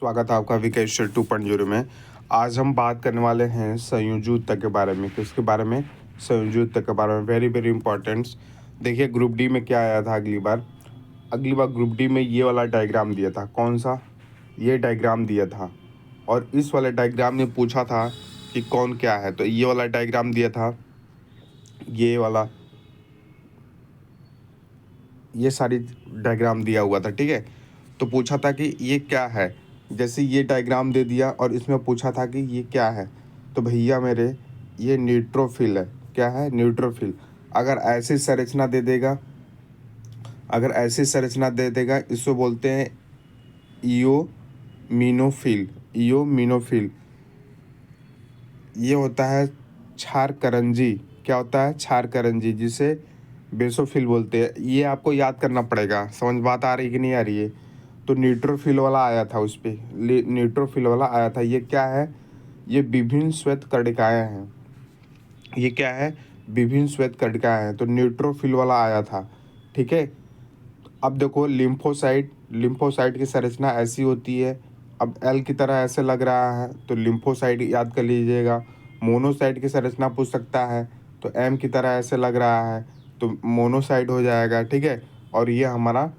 स्वागत है आपका विकेश 2.0 में। आज हम बात करने वाले हैं संयोजी ऊतक के बारे में। किसके बारे में? संयोजी ऊतक के बारे में। Very very importance. देखिए ग्रुप डी में क्या आया था अगली बार ग्रुप डी में ये वाला डायग्राम दिया था। कौन सा? ये डायग्राम दिया था और इस वाले डायग्राम ने पूछा था कि कौन क्या है। तो ये वाला डायग्राम दिया था, ये वाला, ये सारी डायग्राम दिया हुआ था। ठीक है, तो पूछा था कि ये क्या है। जैसे ये डायग्राम दे दिया और इसमें पूछा था कि ये क्या है, तो भैया मेरे ये न्यूट्रोफिल है। क्या है? न्यूट्रोफिल। अगर ऐसी संरचना दे देगा, इसको बोलते हैं इयोमिनोफिल। इयोमिनोफिल। ये होता है क्षार करंजी। क्या होता है? क्षार करंजी, जिसे बेसोफिल बोलते हैं। ये आपको याद करना पड़ेगा। समझ बात आ रही कि नहीं आ रही है? तो न्यूट्रोफिल वाला आया था, उस पर न्यूट्रोफिल वाला आया था। ये क्या है? ये विभिन्न श्वेत कर्णिकाएं हैं। ये क्या है? विभिन्न श्वेत कर्णिकाएं हैं। तो न्यूट्रोफिल वाला आया था। ठीक है, अब देखो लिम्फोसाइट की संरचना ऐसी होती है। अब एल की तरह ऐसे लग रहा है तो लिम्फोसाइट याद कर लीजिएगा। मोनोसाइट की संरचना पूछ सकता है, तो एम की तरह ऐसे लग रहा है तो मोनोसाइट हो जाएगा। ठीक है, और ये हमारा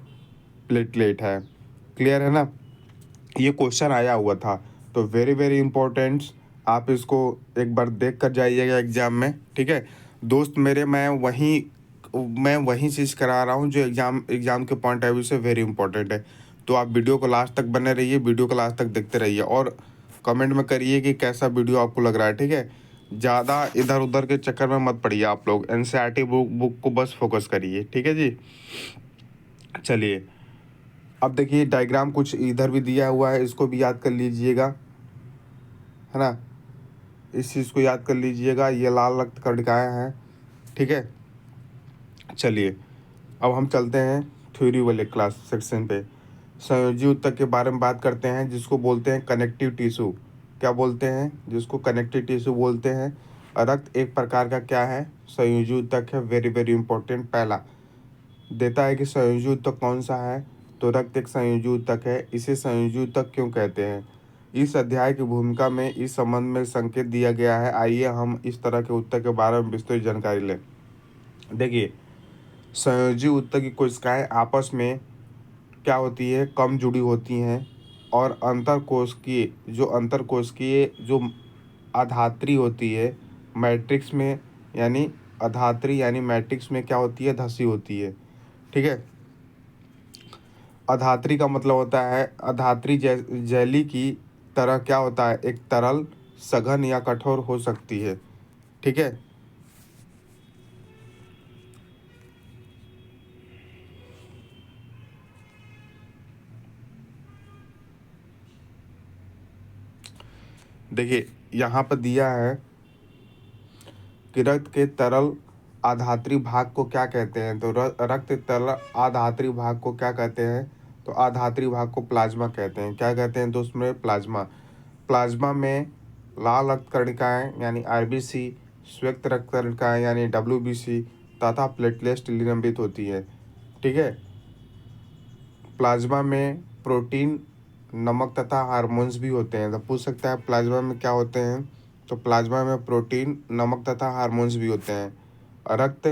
प्लेटलेट है। क्लियर है ना? ये क्वेश्चन आया हुआ था, तो वेरी वेरी इंपॉर्टेंट। आप इसको एक बार देख कर जाइएगा एग्ज़ाम में। ठीक है दोस्त मेरे, मैं वही चीज़ करा रहा हूँ जो एग्ज़ाम के पॉइंट ऑफ व्यू से वेरी इंपॉर्टेंट है। तो आप वीडियो को लास्ट तक बने रहिए, वीडियो को लास्ट तक देखते रहिए और कमेंट में करिए कि कैसा वीडियो आपको लग रहा है। ठीक है, ज़्यादा इधर उधर के चक्कर में मत पड़िए आप लोग। एनसीईआरटी बुक को बस फोकस करिए। ठीक है जी, चलिए। अब देखिए डायग्राम कुछ इधर भी दिया हुआ है, इसको भी याद कर लीजिएगा, है ना। इस चीज़ को याद कर लीजिएगा, ये लाल रक्त कर्णिकाएं हैं। ठीक है, चलिए अब हम चलते हैं थ्योरी वाले क्लास सेक्शन पे। संयोजी ऊतक के बारे में बात करते हैं, जिसको बोलते हैं कनेक्टिव टिश्यू। क्या बोलते हैं? जिसको कनेक्टिव टिश्यू बोलते हैं। रक्त एक प्रकार का क्या है? संयोजी ऊतक है। Very very important. पहला देता है कि संयोजी ऊतक कौन सा है, तो रक्त एक संयोजी ऊतक है। इसे संयोजी ऊतक क्यों कहते हैं? इस अध्याय की भूमिका में इस संबंध में संकेत दिया गया है। आइए हम इस तरह के ऊतक के बारे में विस्तृत जानकारी लें। देखिए, संयोजी ऊतक की कोशिकाएं आपस में क्या होती है? कम जुड़ी होती हैं और अंतरकोशिकीय जो अधात्री होती है मैट्रिक्स में, यानी अधात्री यानी मैट्रिक्स में क्या होती है? धसी होती है। ठीक है, अधात्री का मतलब होता है अधात्री जेली की तरह क्या होता है? एक तरल, सघन या कठोर हो सकती है। ठीक है, देखिए यहाँ पर दिया है कि रक्त के तरल आधात्री भाग को क्या कहते हैं। तो रक्त तरल आधात्री भाग को क्या कहते हैं? तो आधात्री भाग को प्लाज्मा कहते हैं। क्या कहते हैं दोस्त मेरे? प्लाज्मा। प्लाज्मा में लाल रक्त कर्णिकाएं यानी आरबीसी, श्वेत रक्त कर्णिकाएं यानी डब्ल्यूबीसी तथा प्लेटलेट्स निलंबित होती है। ठीक है, प्लाज्मा में प्रोटीन, नमक तथा हार्मोन्स भी होते हैं। तो पूछ सकता है प्लाज्मा में क्या होते हैं? तो प्लाज्मा में प्रोटीन, नमक तथा हार्मोन्स भी होते हैं। रक्त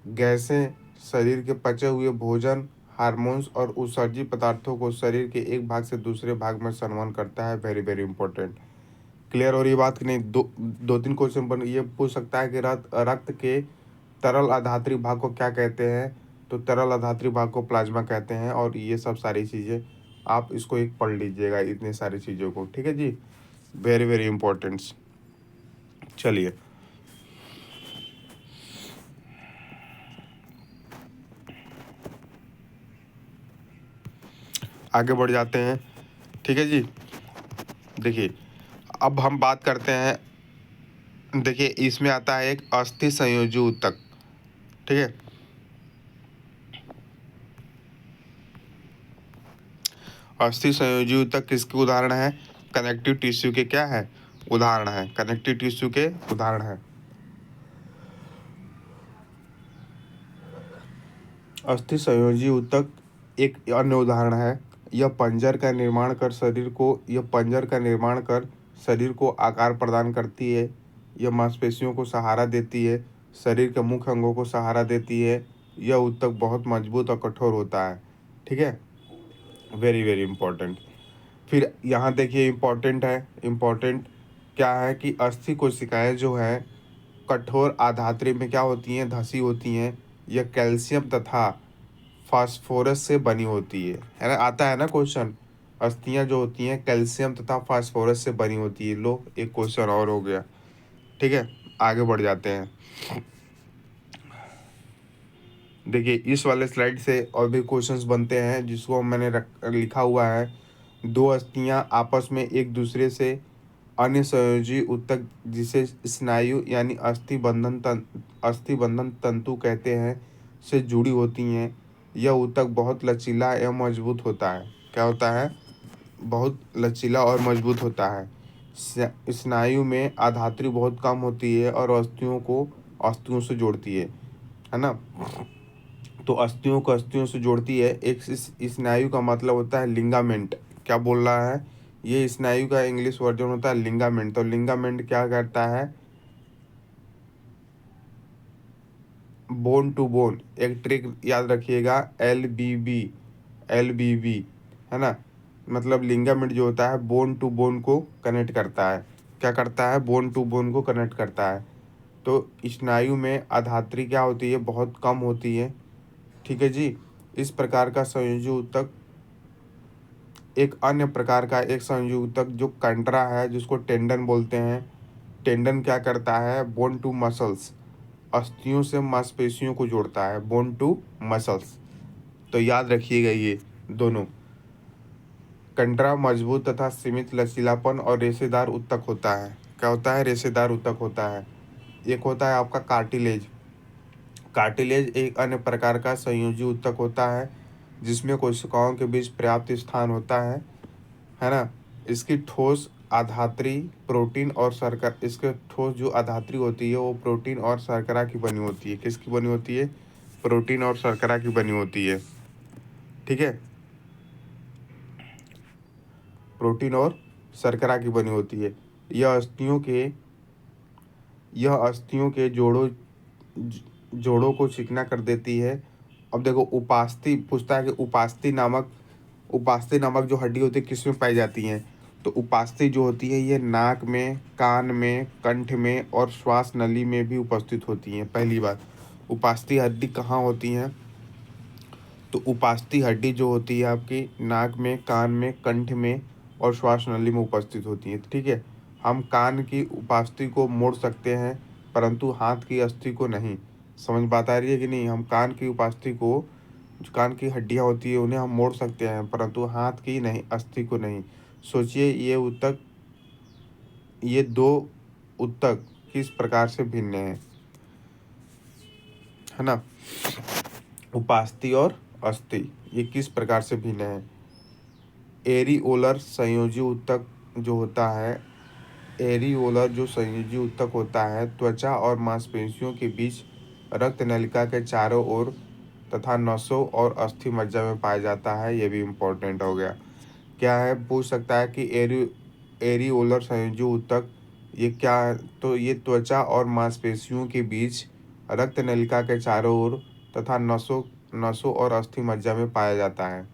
गैसें शरीर के पचे हुए भोजन, हार्मोन्स और उत्सर्जित पदार्थों को शरीर के एक भाग से दूसरे भाग में संवहन करता है। Very very important. क्लियर हो रही बात कि नहीं? दो तीन क्वेश्चन पर ये पूछ सकता है कि रक्त के तरल अधात्री भाग को क्या कहते हैं। तो तरल अधात्री भाग को प्लाज्मा कहते हैं। और ये सब सारी चीज़ें आप इसको एक पढ़ लीजिएगा, इतनी सारी चीज़ों को। ठीक है जी, वेरी वेरी इंपॉर्टेंट्स। चलिए आगे बढ़ जाते हैं। ठीक है जी, देखिए अब हम बात करते हैं। देखिए इसमें आता है एक अस्थि संयोजी ऊतक। ठीक है, अस्थि संयोजी ऊतक किसके उदाहरण है? कनेक्टिव टिश्यू के क्या है? उदाहरण है। कनेक्टिव टिश्यू के उदाहरण है। अस्थि संयोजी ऊतक एक अन्य उदाहरण है। यह पंजर का निर्माण कर शरीर को आकार प्रदान करती है। यह मांसपेशियों को सहारा देती है, शरीर के मुख्य अंगों को सहारा देती है। यह ऊतक बहुत मजबूत और कठोर होता है। ठीक है, वेरी वेरी इंपॉर्टेंट। फिर यहाँ देखिए इम्पोर्टेंट क्या है कि अस्थि कोशिकाएं जो है कठोर आधात्री में क्या होती हैं, धसी होती हैं। यह कैल्शियम तथा फास्फोरस से बनी होती है ना, आता है ना क्वेश्चन। अस्थियां जो होती हैं कैल्शियम तथा फास्फोरस से बनी होती है। लो, एक क्वेश्चन और हो गया। ठीक है, आगे बढ़ जाते हैं। देखिए इस वाले स्लाइड से और भी क्वेश्चंस बनते हैं, जिसको मैंने लिखा हुआ है, दो अस्थियां आपस में एक दूसरे से अन्य संयोजी ऊतक जिसे स्नायु यानी अस्थि बंधन तंतु कहते हैं से जुड़ी होती हैं। यह ऊतक बहुत लचीला एवं मजबूत होता है। क्या होता है? बहुत लचीला और मजबूत होता है। स्नायु में आधात्री बहुत कम होती है और अस्थियों से जोड़ती है ना। तो अस्थियों को अस्थियों से जोड़ती है। एक स्नायु का मतलब होता है लिंगामेंट। क्या बोल रहा है? ये स्नायु का इंग्लिश वर्जन होता है लिंगामेंट। तो लिंगामेंट क्या करता है? बोन टू बोन, एक ट्रिक याद रखिएगा, एल बी बी है ना। मतलब लिंगामेंट जो होता है बोन टू बोन को कनेक्ट करता है। क्या करता है? बोन टू बोन को कनेक्ट करता है। तो स्नायु में आधात्री क्या होती है? बहुत कम होती है। ठीक है जी। इस प्रकार का संयोजी ऊतक एक अन्य प्रकार का एक संयोजी ऊतक जो कंट्रा है, जिसको टेंडन बोलते हैं। टेंडन क्या करता है? बोन टू मसल्स, अस्थियों से मांसपेशियों को जोड़ता है। Bone to muscles. तो याद रखिएगा ये दोनों। कंट्रा मजबूत तथा सीमित लचीलापन और रेशेदार ऊतक होता है। क्या होता है? रेशेदार ऊतक होता है। एक होता है आपका कार्टिलेज। कार्टिलेज एक अन्य प्रकार का संयोजी ऊतक होता है, जिसमें कोशिकाओं के बीच पर्याप्त स्थान होता है ना। इसकी ठोस आधात्री प्रोटीन और शर्करा इसके ठोस जो आधात्री होती है वो प्रोटीन और शर्करा की बनी होती है। किसकी बनी होती है? प्रोटीन और शर्करा की बनी होती है। ठीक है, प्रोटीन और शर्करा की बनी होती है। यह अस्थियों के जोड़ों को चिकना कर देती है। अब देखो, उपास्थि पूछता है कि उपास्थि नामक जो हड्डी होती है किस में पाई जाती हैं? तो उपास्थि जो होती है ये नाक में, कान में, कंठ में और श्वास नली में भी उपस्थित होती हैं। पहली बात, उपास्थि हड्डी कहाँ होती हैं? तो उपास्थि हड्डी जो होती है आपकी नाक में, कान में, कंठ में और श्वास नली में उपस्थित होती है। ठीक है, हम कान की उपास्थि को मोड़ सकते हैं, परंतु हाथ की अस्थि को नहीं। समझ बात आ रही है कि नहीं? हम कान की उपास्थि को, जो कान की हड्डियां होती है उन्हें हम मोड़ सकते हैं, परंतु हाथ की नहीं, अस्थि को नहीं। सोचिए ये दो ऊतक किस प्रकार से भिन्न है ना। उपास्थि और अस्थि ये किस प्रकार से भिन्न है? एरिओलर संयोजी ऊतक जो होता है, एरिओलर जो संयोजी ऊतक होता है त्वचा और मांसपेशियों के बीच रक्त नलिका के चारों ओर तथा नसों और अस्थि मज्जा में पाया जाता है। ये भी इम्पोर्टेंट हो गया। क्या है? पूछ सकता है कि एरिओलर संयोजी ऊतक ये क्या है? तो ये त्वचा और मांसपेशियों के बीच रक्त नलिका के चारों ओर तथा नसों और अस्थि मज्जा में पाया जाता है।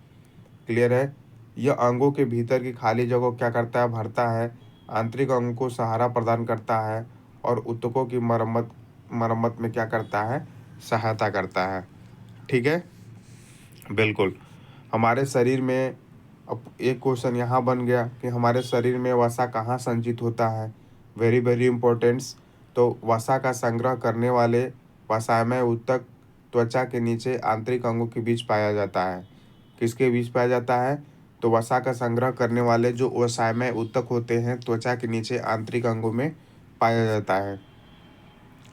क्लियर है? यह अंगों के भीतर की खाली जगह को क्या करता है? भरता है। आंतरिक अंगों को सहारा प्रदान करता है और ऊतकों की मरम्मत में क्या करता है? सहायता करता है। ठीक है, बिल्कुल। हमारे शरीर में अब एक क्वेश्चन यहाँ बन गया कि हमारे शरीर में वसा कहाँ संचित होता है। Very very importance. तो वसा का संग्रह करने वाले वसामय ऊतक त्वचा के नीचे आंतरिक अंगों के बीच पाया जाता है। किसके बीच पाया जाता है? तो वसा का संग्रह करने वाले जो वसामय ऊतक होते हैं त्वचा के नीचे आंतरिक अंगों में पाया जाता है।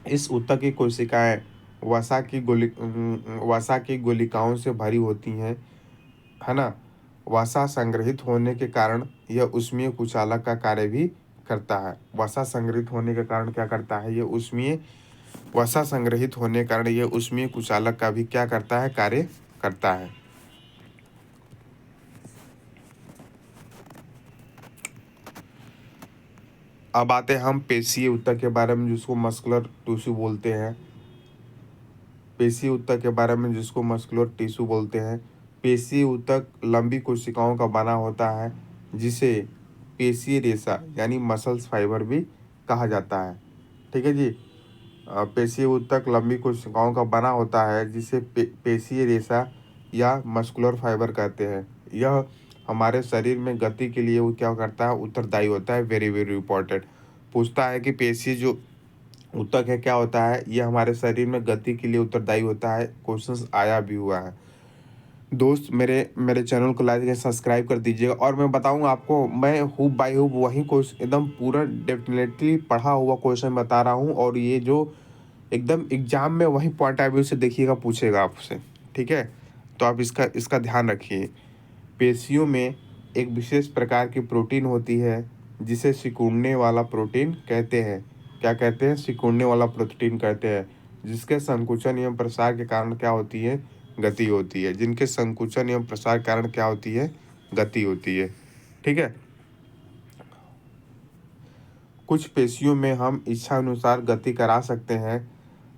इस ऊतक की कोशिकाएं वसा की गुलिकाओं से भरी होती हैं, है ना। वसा संग्रहित होने के कारण यह ऊष्मीय कुचालक का कार्य भी करता है। वसा संग्रहित होने के कारण क्या करता है? वसा संग्रहित होने के कारण यह ऊष्मीय कुचालक का भी क्या करता है? कार्य करता है। अब आते हैं हम पेशीय ऊतक के बारे में, जिसको मस्कुलर टिश्यू बोलते हैं। पेशीय ऊतक के बारे में, जिसको मस्कुलर टिश्यू बोलते हैं। पेशीय ऊतक लंबी कोशिकाओं का बना होता है, जिसे पेशीय रेशा यानी मसल्स फाइबर भी कहा जाता है। ठीक है जी। पेशीय ऊतक लंबी कोशिकाओं का बना होता है, जिसे पेशीय रेशा या मस्कुलर फाइबर कहते हैं। यह हमारे शरीर में गति के लिए वो क्या करता है, उत्तरदायी होता है। Very very important. पूछता है कि पेशीय जो ऊतक है क्या होता है, यह हमारे शरीर में गति के लिए उत्तरदायी होता है। क्वेश्चंस आया भी हुआ है। दोस्त मेरे मेरे चैनल को लाइक एंड सब्सक्राइब कर दीजिएगा। और मैं बताऊं आपको, मैं हुब बाई हुब वही क्वेश्चन एकदम पूरा डेफिनेटली पढ़ा हुआ क्वेश्चन बता रहा हूं, और ये जो एकदम एग्जाम में वही पॉइंट ऑफ व्यू से देखिएगा, पूछेगा आपसे। ठीक है, तो आप इसका ध्यान रखिए। पेशियों में एक विशेष प्रकार की प्रोटीन होती है, जिसे सिकुड़ने वाला प्रोटीन कहते हैं। क्या कहते हैं? सिकुड़ने वाला प्रोटीन कहते हैं। जिसके संकुचन एवं प्रसार के कारण क्या होती है, गति होती है। जिनके संकुचन एवं प्रसार के कारण क्या होती है, गति होती है। ठीक है। कुछ पेशियों में हम इच्छा अनुसार गति करा सकते हैं।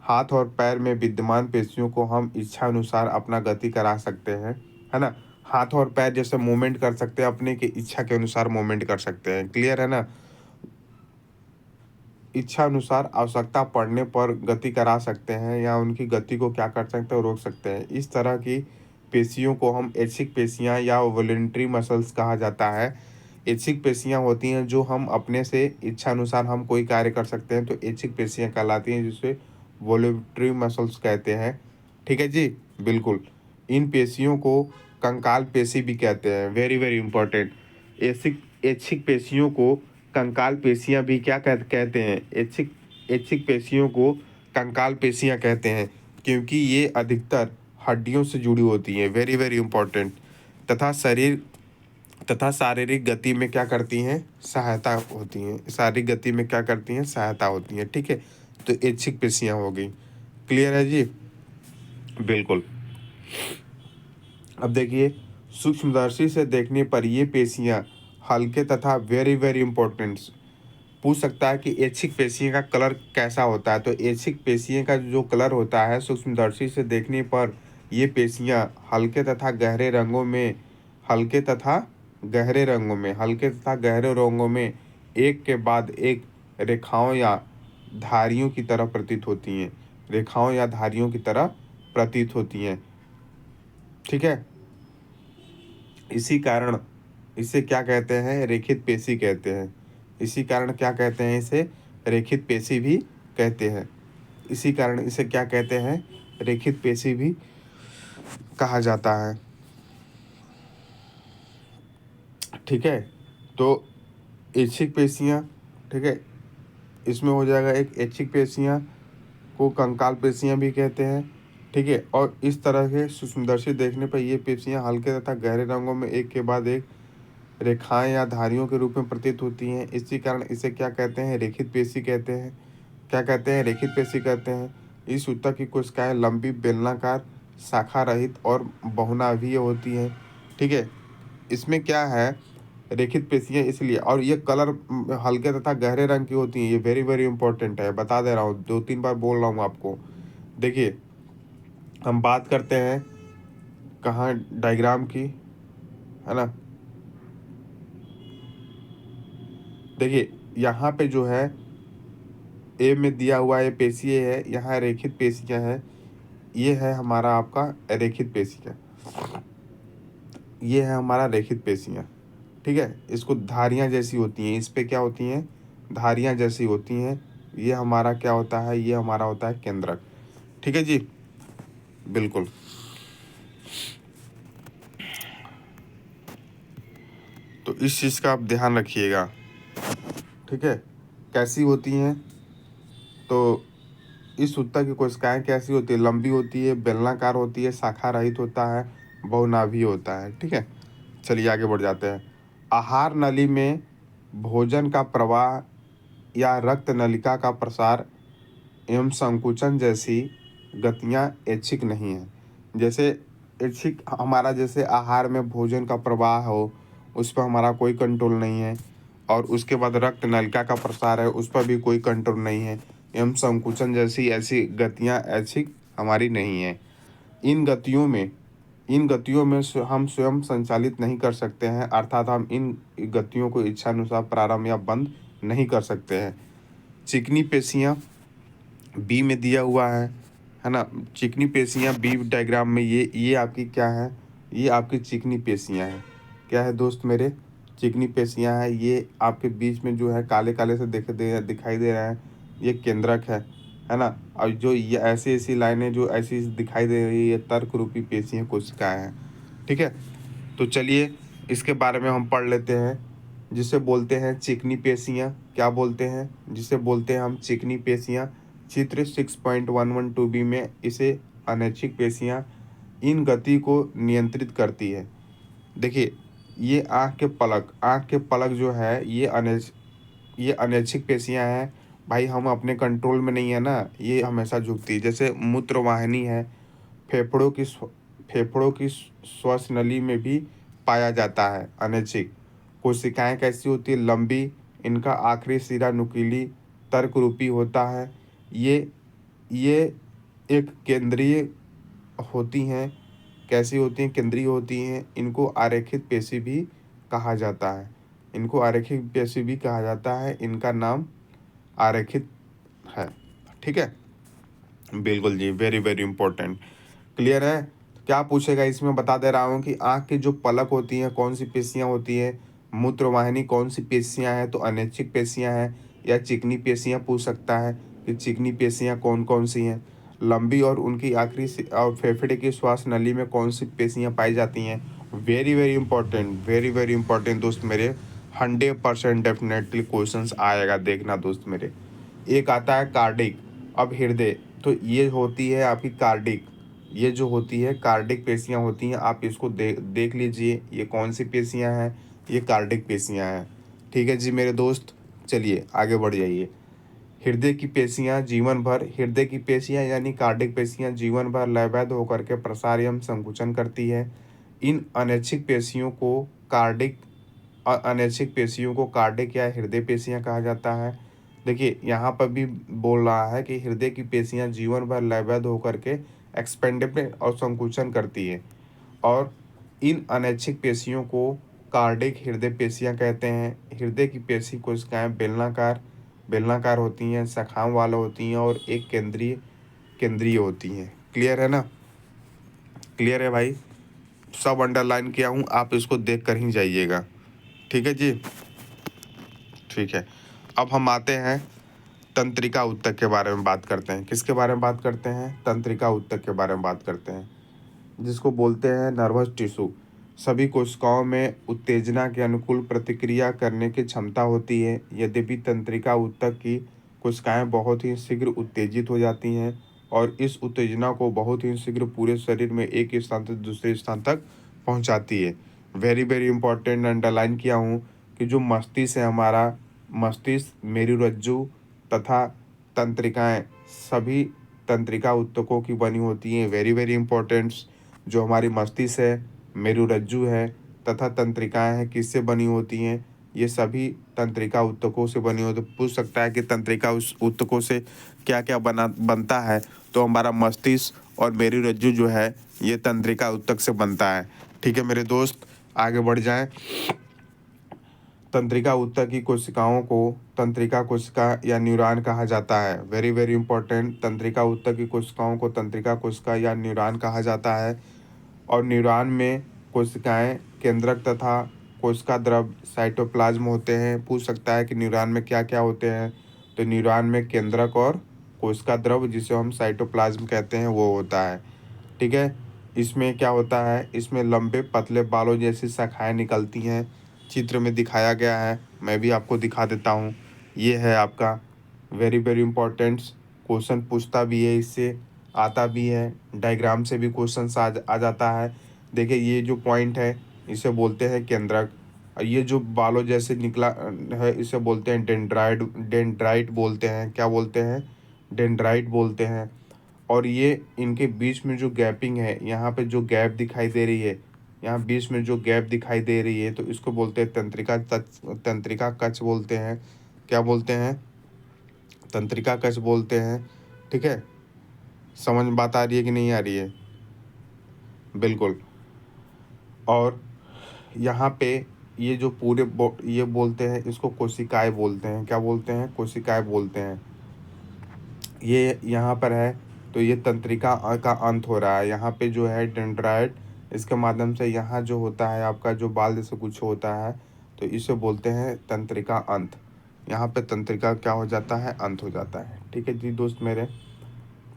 हाथ और पैर में विद्यमान पेशियों को हम इच्छा अनुसार अपना गति करा सकते हैं, है ना। हाथ और पैर जैसे मूवमेंट कर सकते हैं, अपने की इच्छा के अनुसार मूवमेंट कर सकते हैं। क्लियर है ना। इच्छा अनुसार आवश्यकता पड़ने पर गति करा सकते हैं, या उनकी गति को क्या कर सकते हैं, रोक सकते हैं। इस तरह की पेशियों को हम ऐच्छिक पेशियां या वॉलंटरी मसल्स कहा जाता है। ऐच्छिक पेशियां होती हैं जो हम अपने से इच्छा अनुसार हम कोई कार्य कर सकते हैं, तो ऐच्छिक पेशियां कहलाती हैं, जिसे वॉलंटरी मसल्स कहते हैं। ठीक है जी, बिल्कुल। इन पेशियों को कंकाल पेशी भी कहते हैं। Very very important. ऐच्छिक ऐच्छिक पेशियों को कंकाल पेशियां भी क्या कहते हैं, ऐच्छिक ऐच्छिक पेशियों को कंकाल पेशियां कहते हैं, क्योंकि ये अधिकतर हड्डियों से जुड़ी होती हैं। Very very important. तथा शारीरिक गति में क्या करती हैं, सहायता होती हैं। शारीरिक गति में क्या करती हैं, सहायता होती हैं। ठीक है, तो ऐच्छिक पेशियां हो गई। क्लियर है जी, बिल्कुल। अब देखिए, सूक्ष्मदर्शी से देखने पर ये पेशियां हल्के तथा वेरी वेरी इंपॉर्टेंट पूछ सकता है कि ऐच्छिक पेशियों का कलर कैसा होता है। तो ऐच्छिक पेशियों का जो कलर होता है, सूक्ष्मदर्शी से देखने पर ये पेशियां हल्के तथा गहरे रंगों में हल्के तथा गहरे रंगों में एक के बाद एक रेखाओं या धारियों की तरह प्रतीत होती हैं। रेखाओं या धारियों की तरह प्रतीत होती हैं। ठीक है। इसी कारण इसे क्या कहते हैं, रेखित पेशी कहते हैं। इसी कारण क्या कहते हैं, इसे रेखित पेशी भी कहते हैं। इसी कारण इसे क्या कहते हैं, रेखित पेशी भी कहा जाता है। ठीक है, तो ऐच्छिक पेशियां, ठीक है, इसमें हो जाएगा एक ऐच्छिक पेशियां को कंकाल पेशियां भी कहते हैं। ठीक है, और इस तरह के सूक्ष्मदर्शी देखने पर ये पेशियां हल्के तथा गहरे रंगों में एक के बाद एक रेखाएं या धारियों के रूप में प्रतीत होती हैं। इसी कारण इसे क्या कहते हैं, रेखित पेशी कहते हैं। क्या कहते हैं, रेखित पेशी कहते हैं। इस ऊतक की कोशिकाएं लंबी, बेलनाकार, शाखा रहित और बहुनाभीय होती हैं। ठीक है, इसमें क्या है, रेखित पेशियां इसलिए, और ये कलर हल्के तथा गहरे रंग की होती हैं। ये वेरी वेरी इंपॉर्टेंट है, बता दे रहा हूँ, 2-3 बार बोल रहा हूँ आपको। देखिए, हम बात करते हैं कहाँ, डायग्राम की, है ना। देखिए, यहाँ पे जो है ए में दिया हुआ ये पेशीय है, यहाँ रेखित पेशियां है। ये है हमारा आपका रेखित पेशियां, ये है हमारा रेखित पेशियां। ठीक है, इसको धारियां जैसी होती हैं, इस पे क्या होती हैं, धारियां जैसी होती हैं। ये हमारा क्या होता है, ये हमारा होता है केंद्रक। ठीक है जी, बिल्कुल। तो इस चीज़ का आप ध्यान रखिएगा। ठीक है, कैसी होती हैं, तो इस ऊतक की कोशिकाएं कैसी होती है, लंबी होती है, बेलनाकार होती है, शाखा रहित होता है, बहुनाभीय होता है। ठीक है, चलिए आगे बढ़ जाते हैं। आहार नली में भोजन का प्रवाह या रक्त नलिका का प्रसार एवं संकुचन जैसी गतियां ऐच्छिक नहीं है। जैसे ऐच्छिक हमारा, जैसे आहार में भोजन का प्रवाह हो, उस पर हमारा कोई कंट्रोल नहीं है। और उसके बाद रक्त नलिका का प्रसार है, उस पर भी कोई कंट्रोल नहीं है। एवं संकुचन जैसी ऐसी गतियाँ ऐसी हमारी नहीं है। इन गतियों में हम स्वयं संचालित नहीं कर सकते हैं, अर्थात हम इन गतियों को इच्छानुसार प्रारंभ या बंद नहीं कर सकते हैं। चिकनी पेशियाँ बी में दिया हुआ है ना। चिकनी पेशियाँ बी डायग्राम में ये आपकी क्या है, ये आपकी चिकनी पेशियाँ हैं। क्या है दोस्त मेरे, चिकनी पेशियाँ हैं। ये आपके बीच में जो है काले काले से दिखाई दे रहा है, ये केंद्रक है ना। और जो ये ऐसी ऐसी लाइनें जो ऐसी दिखाई दे रही है, ये तर्क रूपी पेशियाँ कोशिकाएँ हैं। ठीक है, तो चलिए इसके बारे में हम पढ़ लेते हैं। जिसे बोलते हैं चिकनी पेशियाँ, क्या बोलते हैं, जिसे बोलते हैं हम चिकनी पेशियाँ। चित्र 6.112b में इसे अनैच्छिक पेशियाँ इन गति को नियंत्रित करती है। देखिए, ये आँख के पलक जो है, ये अनैच्छिक पेशियाँ हैं भाई। हम अपने कंट्रोल में नहीं है ना, ये हमेशा झुकती है। जैसे मूत्रवाहिनी है, फेफड़ों की स्व- फेफड़ों की श्वास नली में भी पाया जाता है अनैच्छिक। कोशिकाएं कैसी होती है, लंबी, इनका आखिरी सिरा नुकीली तर्क रूपी होता है। ये एक केंद्रीय होती हैं। कैसी होती हैं, केंद्रीय होती हैं। इनको आरेखित पेशी भी कहा जाता है। इनको आरेखित पेशी भी कहा जाता है, इनका नाम आरेखित है। ठीक है, बिल्कुल जी, वेरी वेरी इंपॉर्टेंट। क्लियर है। क्या पूछेगा इसमें, बता दे रहा हूँ कि आँख की जो पलक होती हैं कौन सी पेशियाँ होती हैं, मूत्रवाहिनी कौन सी पेशियाँ हैं, तो अनैच्छिक पेशियाँ हैं या चिकनी पेशियाँ पूछ सकता है कि चिकनी पेशियाँ कौन कौन सी हैं। लंबी और उनकी और फेफड़े की श्वास नली में कौन सी पेशियाँ पाई जाती हैं। Very very important, very very important दोस्त मेरे। 100% डेफिनेटली क्वेश्चंस आएगा, देखना दोस्त मेरे। एक आता है कार्डिक, अब हृदय। तो ये होती है आपकी कार्डिक, ये जो होती है कार्डिक पेशियाँ होती हैं। आप इसको देख लीजिए, ये कौन सी पेशियाँ हैं, ये कार्डिक पेशियाँ हैं। ठीक है जी मेरे दोस्त, चलिए आगे बढ़ जाइए। हृदय की पेशियाँ जीवन भर, हृदय की पेशियाँ यानी कार्डिक पेशियाँ जीवन भर लयबद्ध होकर के प्रसार एवं संकुचन करती है। इन अनैच्छिक पेशियों को अनैच्छिक पेशियों को कार्डिक या हृदय पेशियाँ कहा जाता है। देखिए यहाँ पर भी बोल रहा है कि हृदय की पेशियाँ जीवन भर लयबद्ध होकर के एक्सपेंडेबल और संकुचन करती है। और इन अनैच्छिक पेशियों को कार्डिक हृदय पेशियाँ कहते हैं। हृदय की पेशी कोशिकाएं बेलनाकार बेलनाकार होती हैं, शाखाओं वाले होती हैं और एक केंद्रीय केंद्रीय होती हैं। क्लियर है ना, क्लियर है भाई। सब अंडरलाइन किया हूँ, आप इसको देख कर ही जाइएगा। ठीक है जी, ठीक है। अब हम आते हैं तंत्रिका ऊतक के बारे में बात करते हैं। किसके बारे में बात करते हैं, तंत्रिका ऊतक के बारे में बात करते हैं, जिसको बोलते हैं नर्वस टिश्यू। सभी कोशिकाओं में उत्तेजना के अनुकूल प्रतिक्रिया करने की क्षमता होती है। यद्यपि तंत्रिका ऊतक की कोशिकाएं बहुत ही शीघ्र उत्तेजित हो जाती हैं और इस उत्तेजना को बहुत ही शीघ्र पूरे शरीर में एक स्थान से दूसरे स्थान तक पहुंचाती है। वेरी वेरी इंपॉर्टेंट, अंडरलाइन किया हूँ कि जो मस्तिष्क है हमारा, मस्तिष्क, मेरुरज्जु तथा तंत्रिकाएं सभी तंत्रिका ऊतकों की बनी होती हैं। Very very important. जो हमारी मस्तिष्क है, मेरुरज्जु है तथा तंत्रिकाएं हैं, किससे बनी होती हैं, ये सभी तंत्रिका ऊतकों से बनी होती। पूछ सकता है कि तंत्रिका उस ऊतकों से क्या क्या बनता है, तो हमारा मस्तिष्क और मेरुरज्जु जो है ये तंत्रिका ऊतक से बनता है। ठीक है मेरे दोस्त, आगे बढ़ जाएं। तंत्रिका ऊतक की कोशिकाओं को तंत्रिका कोशिका या न्यूरॉन कहा जाता है। वेरी वेरी इंपॉर्टेंट, तंत्रिका ऊतक की कोशिकाओं को तंत्रिका कोशिका या न्यूरॉन कहा जाता है। और न्यूरॉन में कोशिकाएं, केंद्रक तथा कोशिका द्रव साइटोप्लाज्म होते हैं। पूछ सकता है कि न्यूरॉन में क्या क्या होते हैं, तो न्यूरॉन में केंद्रक और कोशिका द्रव, जिसे हम साइटोप्लाज्म कहते हैं, वो होता है। ठीक है, इसमें क्या होता है, इसमें लंबे पतले बालों जैसी शाखाएं निकलती हैं। चित्र में दिखाया गया है, मैं भी आपको दिखा देता हूँ। ये है आपका वेरी वेरी इंपॉर्टेंट। क्वेश्चन पूछता भी है, इससे आता भी है, डायग्राम से भी क्वेश्चन आ जाता है। देखिए ये जो पॉइंट है इसे बोलते हैं केंद्रक, और ये जो बालों जैसे निकला है इसे बोलते हैं डेंड्राइट बोलते हैं। क्या बोलते हैं, डेंड्राइट बोलते हैं। और ये इनके बीच में जो गैपिंग है, यहाँ पे जो गैप दिखाई दे रही है, यहाँ बीच में जो गैप दिखाई दे रही है तो इसको बोलते हैं तंत्रिका कक्ष बोलते हैं। क्या बोलते हैं? तंत्रिका कक्ष बोलते हैं। ठीक है, समझ में बात आ रही है कि नहीं आ रही है? बिल्कुल। और यहाँ पे ये जो ये बोलते हैं, इसको कोशिकाएं बोलते हैं। क्या बोलते हैं? कोशिकाएं बोलते हैं। ये यहाँ पर है तो ये तंत्रिका का अंत हो रहा है। यहाँ पे जो है डेंड्राइट, इसके माध्यम से यहाँ जो होता है आपका जो बाल जैसे कुछ होता है तो इसे बोलते हैं तंत्रिका अंत। यहाँ पे तंत्रिका क्या हो जाता है? अंत हो जाता है। ठीक है जी दोस्त मेरे,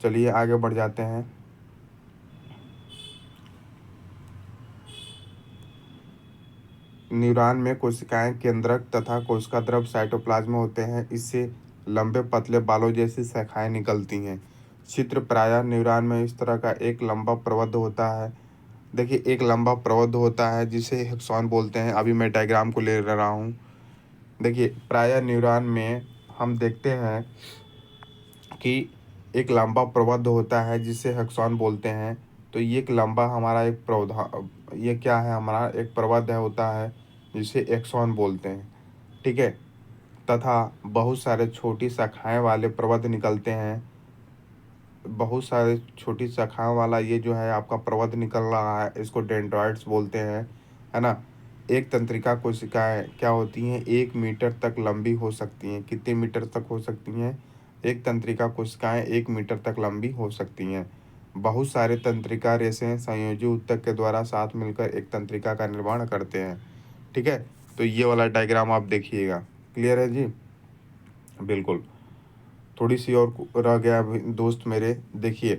चलिए आगे बढ़ जाते हैं। न्यूरॉन में कोशिकाएं केंद्रक तथा कोशिका द्रव साइटोप्लाज्म में होते हैं। इससे लंबे पतले बालों जैसी शाखाएं निकलती हैं। चित्र प्रायः न्यूरॉन में इस तरह का एक लंबा प्रवध होता है। देखिए, एक लंबा प्रवध होता है जिसे हेक्सॉन बोलते हैं। अभी मैं डायग्राम को ले रहा हूँ। देखिए, प्रायः न्यूरॉन में हम देखते हैं कि एक लंबा प्रवध होता है जिसे हेक्सॉन बोलते हैं। तो ये एक लंबा हमारा एक प्रवधा ये क्या है? हमारा एक प्रवध है होता है जिसे एक्सॉन बोलते हैं। ठीक है, तथा बहुत सारे छोटी शाखाएं वाले प्रवध निकलते हैं। बहुत सारे छोटी शाखाओं वाला ये जो है आपका प्रवध निकल रहा है, इसको डेंड्राइट्स बोलते हैं, है ना। एक तंत्रिका कोशिकाएं क्या होती हैं? 1 मीटर तक लंबी हो सकती हैं। कितने मीटर तक हो सकती हैं? एक तंत्रिका कोशिकाएं 1 मीटर तक लंबी हो सकती हैं। बहुत सारे तंत्रिका रेशे संयोजी ऊतक के द्वारा साथ मिलकर एक तंत्रिका का निर्माण करते हैं। ठीक है, तो ये वाला डायग्राम आप देखिएगा। क्लियर है जी? बिल्कुल। थोड़ी सी और रह गया अभी दोस्त मेरे। देखिए,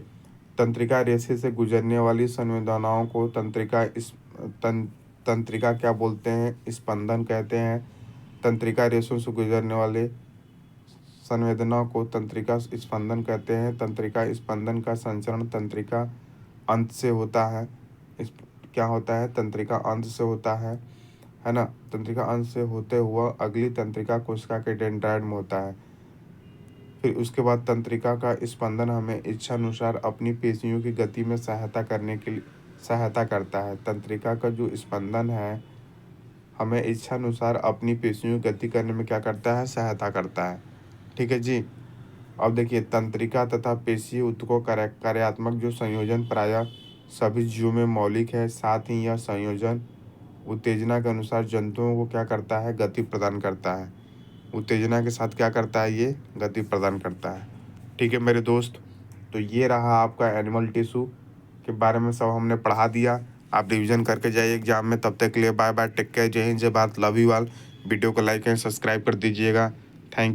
तंत्रिका रेशे से गुजरने वाली संवेदनाओं को तंत्रिका क्या बोलते हैं? स्पंदन कहते हैं। तंत्रिका रेशों से गुजरने वाले संवेदनाओं को तंत्रिका स्पंदन कहते हैं। तंत्रिका स्पंदन का संचरण तंत्रिका अंत से होता है। इस क्या होता है? तंत्रिका अंत से होता है ना। तंत्रिका अंत से होते हुआ अगली तंत्रिका कोशिका के डेंड्राइट में होता है। फिर उसके बाद तंत्रिका का स्पंदन हमें इच्छानुसार अपनी पेशियों की गति में सहायता करता है। तंत्रिका का जो स्पंदन है हमें इच्छानुसार अपनी पेशियों की गति करने में क्या करता है? सहायता करता है। ठीक है जी। अब देखिए, तंत्रिका तथा पेशीय ऊतकों कार्यात्मक जो संयोजन प्रायः सभी जीवों में मौलिक है। साथ ही यह संयोजन उत्तेजना के अनुसार जंतुओं को क्या करता है? गति प्रदान करता है। उत्तेजना के साथ क्या करता है? ये गति प्रदान करता है। ठीक है मेरे दोस्त, तो ये रहा आपका एनिमल टिश्यू के बारे में सब हमने पढ़ा दिया। आप रिवीजन करके जाइए एग्जाम में। तब तक के लिए बाय बाय, टेक केयर, जय हिंद, जय Bharat, love you all. Video को लाइक एंड सब्सक्राइब कर दीजिएगा।